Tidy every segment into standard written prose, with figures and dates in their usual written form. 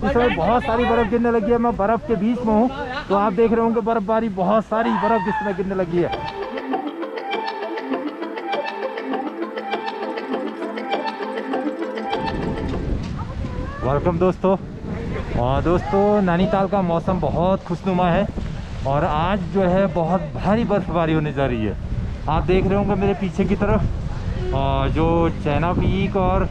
इस समय बहुत सारी बर्फ गिरने लगी है। मैं बर्फ के बीच में हूँ, तो आप देख रहे होंगे बर्फबारी, बहुत सारी बर्फ इस समय गिरने लगी है। वेलकम दोस्तों। और दोस्तों, नैनीताल का मौसम बहुत खुशनुमा है और आज जो है बहुत भारी बर्फबारी होने जा रही है। आप देख रहे होंगे मेरे पीछे की तरफ जो चाइना पीक और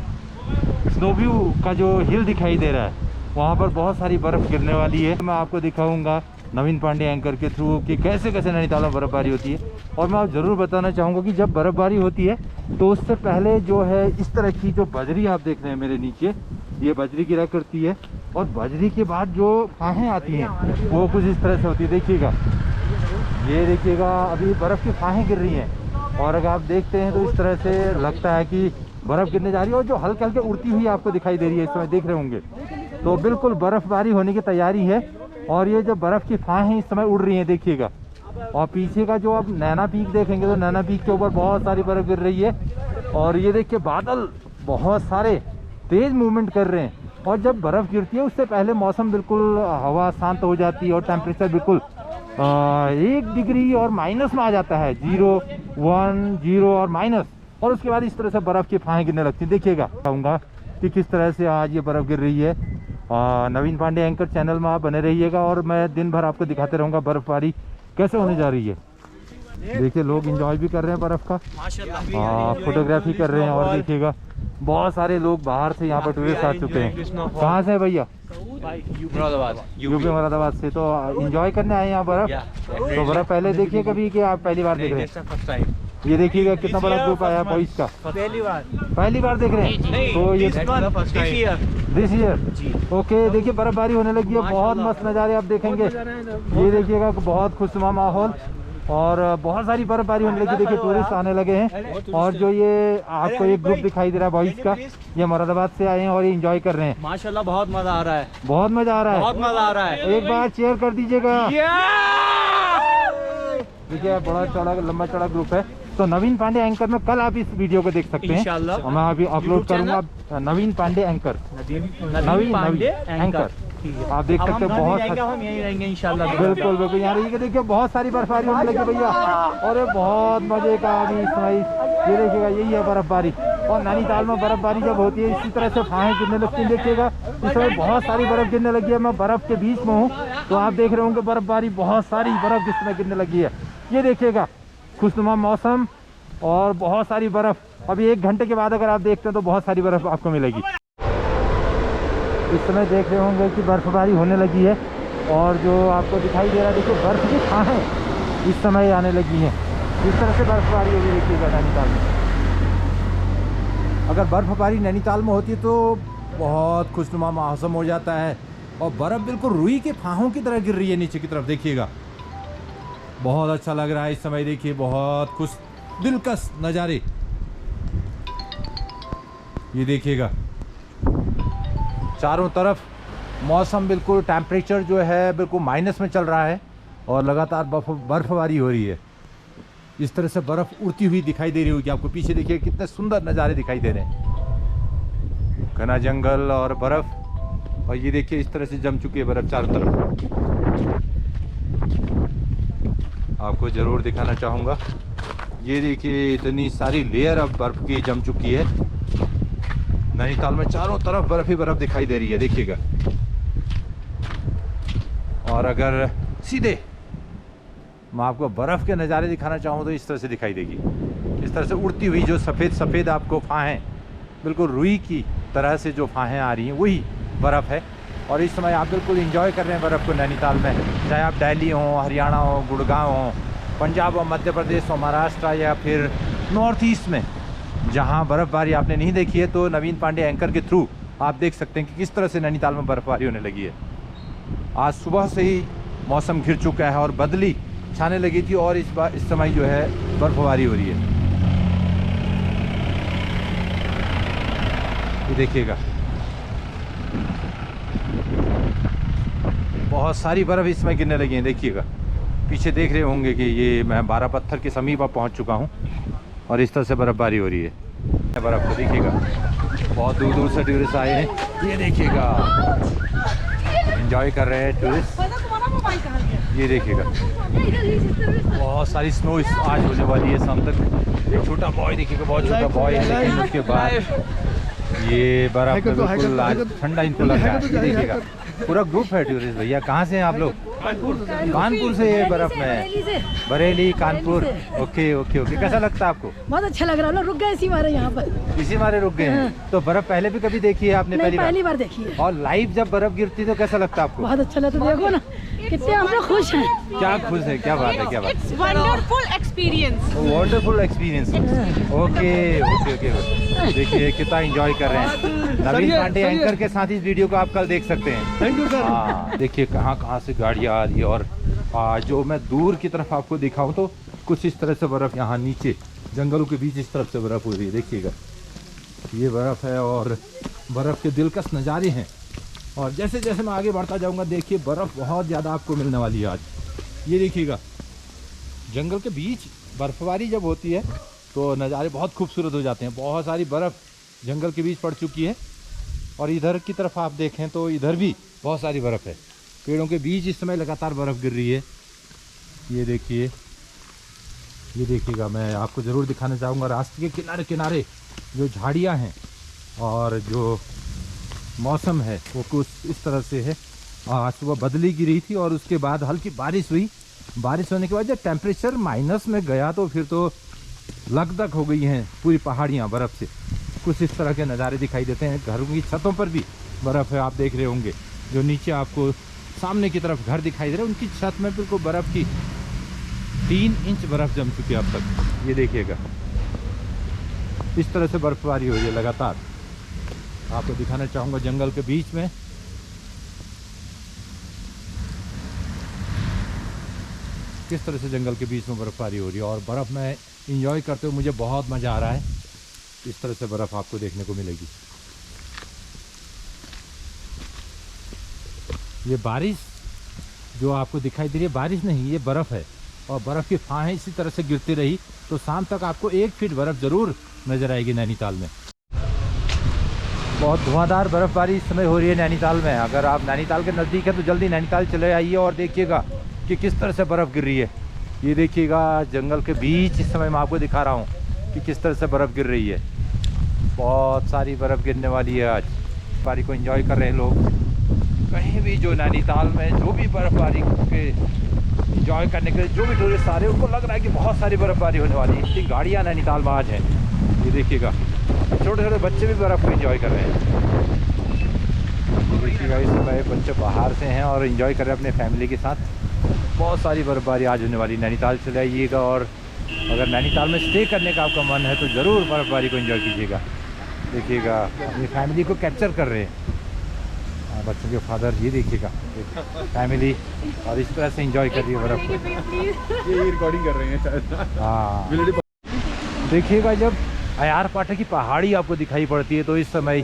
स्नोव्यू का जो हिल दिखाई दे रहा है, वहाँ पर बहुत सारी बर्फ़ गिरने वाली है। मैं आपको दिखाऊंगा नवीन पांडे एंकर के थ्रू कि कैसे कैसे नैनीताल में बर्फ़बारी होती है। और मैं आप ज़रूर बताना चाहूँगा कि जब बर्फ़बारी होती है तो उससे पहले जो है इस तरह की जो बजरी आप देख रहे हैं मेरे नीचे, ये बजरी गिरा करती है और बजरी के बाद जो फाहें आती हैं वो कुछ इस तरह से होती है। देखिएगा, ये देखिएगा, अभी बर्फ़ की फाहें गिर रही हैं और अगर आप देखते हैं तो इस तरह से लगता है कि बर्फ़ गिरने जा रही है और जो हल्के हल्के उड़ती हुई आपको दिखाई दे रही है इस समय, देख रहे होंगे। तो बिल्कुल बर्फ़बारी होने की तैयारी है और ये जो बर्फ़ की फाहें इस समय उड़ रही हैं, देखिएगा। और पीछे का जो आप नैना पीक देखेंगे तो नैना पीक के ऊपर बहुत सारी बर्फ़ गिर रही है और ये देखिए बादल बहुत सारे तेज़ मूवमेंट कर रहे हैं। और जब बर्फ़ गिरती है उससे पहले मौसम बिल्कुल, हवा शांत हो जाती है और टेम्परेचर बिल्कुल 1 डिग्री और माइनस में आ जाता है, 0, 1, 0 और माइनस। और उसके बाद इस तरह से बर्फ़ की फाहें गिरने लगती हैं। देखिएगा, कहूँगा कि किस तरह से आज ये बर्फ़ गिर रही है। नवीन पांडे एंकर चैनल में आप बने रहिएगा और मैं दिन भर आपको दिखाते रहूँगा बर्फ़बारी कैसे होने जा रही है। देखिए, लोग एंजॉय भी कर रहे हैं बर्फ़ का, फोटोग्राफी कर रहे हैं। और देखिएगा, बहुत सारे लोग बाहर से यहाँ पर टूरिस्ट आ चुके हैं। कहाँ से है भैया? यूपी मुरादाबाद से। तो एंजॉय करने आए यहाँ बर्फ़। तो बर्फ़ पहले देखिए कभी कि आप पहली बार देख रहे हैं? ये देखिएगा कितना बड़ा ग्रुप आया बॉयज का, पहली बार देख रहे हैं। तो ये दिस ईयर ओके। देखिए बर्फबारी होने लगी है, बहुत मस्त नज़ारे आप देखेंगे। ये देखिएगा, बहुत खुशनुमा माहौल और बहुत सारी बर्फबारी होने लगी। देखिए टूरिस्ट आने लगे हैं और जो ये आपको एक ग्रुप दिखाई दे रहा है बॉयज का, ये मुरादाबाद से आए हैं और ये एंजॉय कर रहे हैं। माशाल्लाह, बहुत मजा आ रहा है, बहुत मजा आ रहा है, बहुत मजा आ रहा है। एक बार चेयर कर दीजिएगा। देखिए बड़ा चौड़ा, लंबा चौड़ा ग्रुप है। तो नवीन पांडे एंकर में कल आप इस वीडियो को देख सकते हैं, मैं अभी अपलोड करूंगा। नवीन पांडे एंकर, नवीन एंकर आप देख सकते हैं। बहुत हम यहीं रहेंगे इंशाल्लाह। बिल्कुल बिल्कुल, यहाँ रहिए। देखिए बहुत सारी बर्फबारी होने लगी भैया और बहुत मजे का अभी इस समय। ये देखिएगा, यही है बर्फबारी। और नैनीताल में बर्फबारी जब होती है इसी तरह से फाहें गिरने लगती हैं। देखिएगा, इस समय बहुत सारी बर्फ गिरने लगी है। मैं बर्फ के बीच में हूँ, तो आप देख रहे होंगे बर्फबारी, बहुत सारी बर्फ इस समय गिरने लगी है। ये देखिएगा, खुशनुमा मौसम और बहुत सारी बर्फ। अभी 1 घंटे के बाद अगर आप देखते हैं तो बहुत सारी बर्फ आपको मिलेगी। इस समय देख रहे होंगे कि बर्फबारी होने लगी है और जो आपको दिखाई दे रहा है, देखिए बर्फ की फाहें इस समय आने लगी हैं। इस तरह से बर्फबारी होगी देखिएगा नैनीताल में। अगर बर्फबारी नैनीताल में होती है तो बहुत खुशनुमा मौसम हो जाता है और बर्फ़ बिल्कुल रुई के फाहों की तरह गिर रही है नीचे की तरफ। देखिएगा, बहुत अच्छा लग रहा है इस समय। देखिए बहुत खुश दिलकश नज़ारे। ये देखिएगा, चारों तरफ मौसम बिल्कुल, टेम्परेचर जो है बिल्कुल माइनस में चल रहा है और लगातार बर्फबारी हो रही है। इस तरह से बर्फ़ उड़ती हुई दिखाई दे रही होगी आपको। पीछे देखिए कितने सुंदर नज़ारे दिखाई दे रहे हैं, घना जंगल और बर्फ़। और ये देखिए इस तरह से जम चुकी है बर्फ़ चारों तरफ। आपको ज़रूर दिखाना चाहूँगा, ये देखिए इतनी सारी लेयर अब बर्फ़ की जम चुकी है। नैनीताल में चारों तरफ बर्फ़ ही बर्फ़ दिखाई दे रही है, देखिएगा। और अगर सीधे मैं आपको बर्फ़ के नज़ारे दिखाना चाहूँ तो इस तरह से दिखाई देगी। इस तरह से उड़ती हुई जो सफ़ेद सफ़ेद आपको फाहें, बिल्कुल रुई की तरह से जो फाहें आ रही हैं, वही बर्फ़ है। और इस समय आप बिल्कुल एंजॉय कर रहे हैं बर्फ़ को नैनीताल में, चाहे आप दिल्ली हो, हरियाणा हो, गुड़गांव हो, पंजाब हो, मध्य प्रदेश हो, महाराष्ट्र या फिर नॉर्थ ईस्ट में जहां बर्फ़बारी आपने नहीं देखी है, तो नवीन पांडे एंकर के थ्रू आप देख सकते हैं कि किस तरह से नैनीताल में बर्फ़बारी होने लगी है। आज सुबह से ही मौसम घिर चुका है और बदली छाने लगी थी और इस समय जो है बर्फ़बारी हो रही है। ये देखिएगा, बहुत सारी बर्फ़ इसमें गिरने लगी है। देखिएगा, पीछे देख रहे होंगे कि ये मैं 12 पत्थर के समीप अब पहुँच चुका हूँ और इस तरह से बर्फ़बारी हो रही है। बर्फ़ को देखिएगा, बहुत दूर दूर से टूरिस्ट आए हैं। ये देखिएगा, एंजॉय कर रहे हैं टूरिस्ट। ये देखिएगा बहुत सारी स्नो आज होने वाली है शाम तक। एक छोटा बॉय देखिएगा, बहुत छोटा बॉय है, लेकिन उसके बाद ये बर्फ में बिल्कुल आज ठंडा इनको लग रहा है। ये देखिएगा पूरा ग्रुप है टूरिस्ट। भैया कहाँ से हैं आप लोग? कानपुर से। ये बर्फ में Bareilly, Kanpur. Okay okay okay. कैसा लगता है आपको? बहुत अच्छा लग रहा है। रुक गए इसी मारे यहाँ पर, इसी मारे रुक गए हैं। तो बर्फ पहले भी कभी देखी है आपने? पहली बार देखी है। और लाइव जब बर्फ गिरती तो कैसा लगता है आपको? बहुत अच्छा लगता है। देखो ना कितने हम लोग खुश हैं। क्या खुश है, क्या बात है, क्या बात है। Wonderful experience. Wonderful experience. Okay okay okay. देखिए कितना एंजॉय कर रहे हैं। नवीन पांडे एंकर के साथ इस वीडियो को आप कल देख सकते हैं। Thank you sir. हाँ देखिए कहाँ से गाड़ियाँ आ रही है। और जो मैं दूर की तरफ आपको दिखाऊं तो कुछ इस तरह से बर्फ़ यहाँ नीचे जंगलों के बीच इस तरफ से बर्फ़ हो रही है। देखिएगा ये बर्फ़ है और बर्फ़ के दिलकश नज़ारे हैं। और जैसे जैसे मैं आगे बढ़ता जाऊंगा देखिए बर्फ़ बहुत ज़्यादा आपको मिलने वाली है आज। ये देखिएगा जंगल के बीच बर्फबारी जब होती है तो नज़ारे बहुत खूबसूरत हो जाते हैं। बहुत सारी बर्फ़ जंगल के बीच पड़ चुकी है और इधर की तरफ आप देखें तो इधर भी बहुत सारी बर्फ़ है। पेड़ों के बीच इस समय लगातार बर्फ़ गिर रही है। ये देखिए, ये देखिएगा मैं आपको ज़रूर दिखाना चाहूँगा रास्ते के किनारे किनारे जो झाड़ियाँ हैं और जो मौसम है वो कुछ इस तरह से है। आज सुबह बदली गिरी थी और उसके बाद हल्की बारिश हुई। बारिश होने के बाद जब टेम्परेचर माइनस में गया तो फिर तो लकदक हो गई हैं पूरी पहाड़ियाँ बर्फ़ से। कुछ इस तरह के नज़ारे दिखाई देते हैं। घरों की छतों पर भी बर्फ़ है, आप देख रहे होंगे। जो नीचे आपको सामने की तरफ घर दिखाई दे रहे हैं उनकी छत में बिल्कुल बर्फ़ की 3 इंच बर्फ़ जम चुकी है अब तक। ये देखिएगा इस तरह से बर्फबारी हो रही है लगातार। आपको दिखाना चाहूँगा जंगल के बीच में किस तरह से जंगल के बीच में बर्फबारी हो रही है। और बर्फ़ में इंजॉय करते हुए मुझे बहुत मज़ा आ रहा है। इस तरह से बर्फ़ आपको देखने को मिलेगी। ये बारिश जो आपको दिखाई दे रही है बारिश नहीं, ये बर्फ़ है। और बर्फ़ की फाहें इसी तरह से गिरती रही तो शाम तक आपको 1 फीट बर्फ़ ज़रूर नज़र आएगी नैनीताल में। बहुत धुआंधार बर्फबारी इस समय हो रही है नैनीताल में। अगर आप नैनीताल के नज़दीक है तो जल्दी नैनीताल चले आइए और देखिएगा कि किस तरह से बर्फ़ गिर रही है। ये देखिएगा जंगल के बीच इस समय मैं आपको दिखा रहा हूँ कि किस तरह से बर्फ़ गिर रही है। बहुत सारी बर्फ़ गिरने वाली है आज। बर्फबारी को एंजॉय कर रहे हैं लोग। कहीं भी जो नैनीताल में जो भी बर्फबारी के एंजॉय करने के लिए जो भी टूरिस्ट आ रहे हैं उनको लग रहा है कि बहुत सारी बर्फबारी होने वाली है। इतनी गाड़ियाँ नैनीताल में आज हैं। ये देखिएगा छोटे छोटे बच्चे भी बर्फ़ को एंजॉय कर रहे हैं। देखिएगा इस समय बच्चे बाहर से हैं और एंजॉय कर रहे हैं अपने फैमिली के साथ। बहुत सारी बर्फबारी आज होने वाली। नैनीताल चले आइएगा और अगर नैनीताल में स्टे करने का आपका मन है तो ज़रूर बर्फबारी को एंजॉय कीजिएगा। देखिएगा अपनी फैमिली को कैप्चर कर रहे हैं बच्चों के फादर। ये देखिएगा फैमिली और इस तरह से एंजॉय कर रही है बर्फ़ को। ये रिकॉर्डिंग कर रहे हैं शायद। हाँ देखिएगा जब अयार पाटे की पहाड़ी आपको दिखाई पड़ती है तो इस समय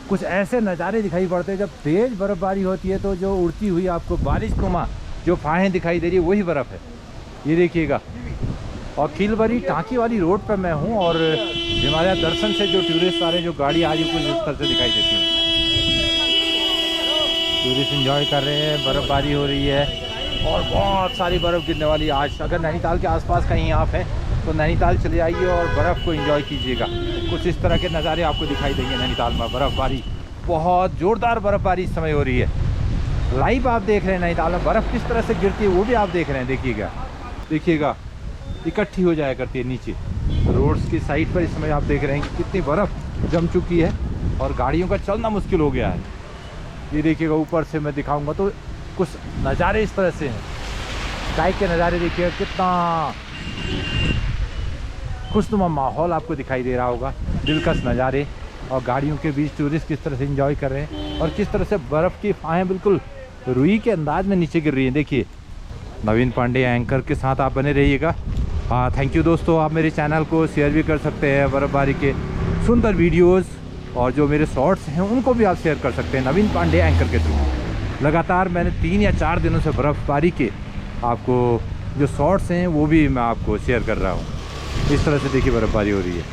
कुछ ऐसे नज़ारे दिखाई पड़ते हैं। जब तेज़ बर्फबारी होती है तो जो उड़ती हुई आपको बारिशनुमा जो फाहें दिखाई दे रही है वही बर्फ़ है। ये देखिएगा और खिलबरी टाँकी वाली रोड पर मैं हूँ और हिमालय दर्शन से जो टूरिस्ट आ रहे हैं जो गाड़ी आ रही है कुछ इस तरह से दिखाई देती है। टूरिस्ट एंजॉय कर रहे हैं, बर्फबारी हो रही है और बहुत सारी बर्फ़ गिरने वाली है आज। अगर नैनीताल के आसपास कहीं आप हैं तो नैनीताल चले आइए और बर्फ़ को एंजॉय कीजिएगा। कुछ इस तरह के नज़ारे आपको दिखाई देंगे नैनीताल में। बर्फबारी बहुत ज़ोरदार बर्फबारी इस समय हो रही है। लाइव आप देख रहे हैं नैनीताल में बर्फ़ किस तरह से गिरती है वो भी आप देख रहे हैं। देखिएगा देखिएगा इकट्ठी हो जाया करती है नीचे रोड्स की साइड पर। इस समय आप देख रहे हैं कि कितनी बर्फ़ जम चुकी है और गाड़ियों का चलना मुश्किल हो गया है। ये देखिएगा ऊपर से मैं दिखाऊंगा तो कुछ नज़ारे इस तरह से हैं। स्काई के नज़ारे देखिएगा कितना खुशनुमा माहौल आपको दिखाई दे रहा होगा। दिलकश नज़ारे और गाड़ियों के बीच टूरिस्ट किस तरह से एंजॉय कर रहे हैं और किस तरह से बर्फ़ की फाहें बिल्कुल रुई के अंदाज में नीचे गिर रही हैं। देखिए नवीन पांडे एंकर के साथ आप बने रहिएगा। थैंक यू दोस्तों। आप मेरे चैनल को शेयर भी कर सकते हैं। बर्फबारी के सुंदर वीडियोस और जो मेरे शॉर्ट्स हैं उनको भी आप शेयर कर सकते हैं नवीन पांडे एंकर के थ्रू। लगातार मैंने 3 या 4 दिनों से बर्फ़बारी के आपको जो शॉर्ट्स हैं वो भी मैं आपको शेयर कर रहा हूँ। इस तरह से देखिए बर्फबारी हो रही है।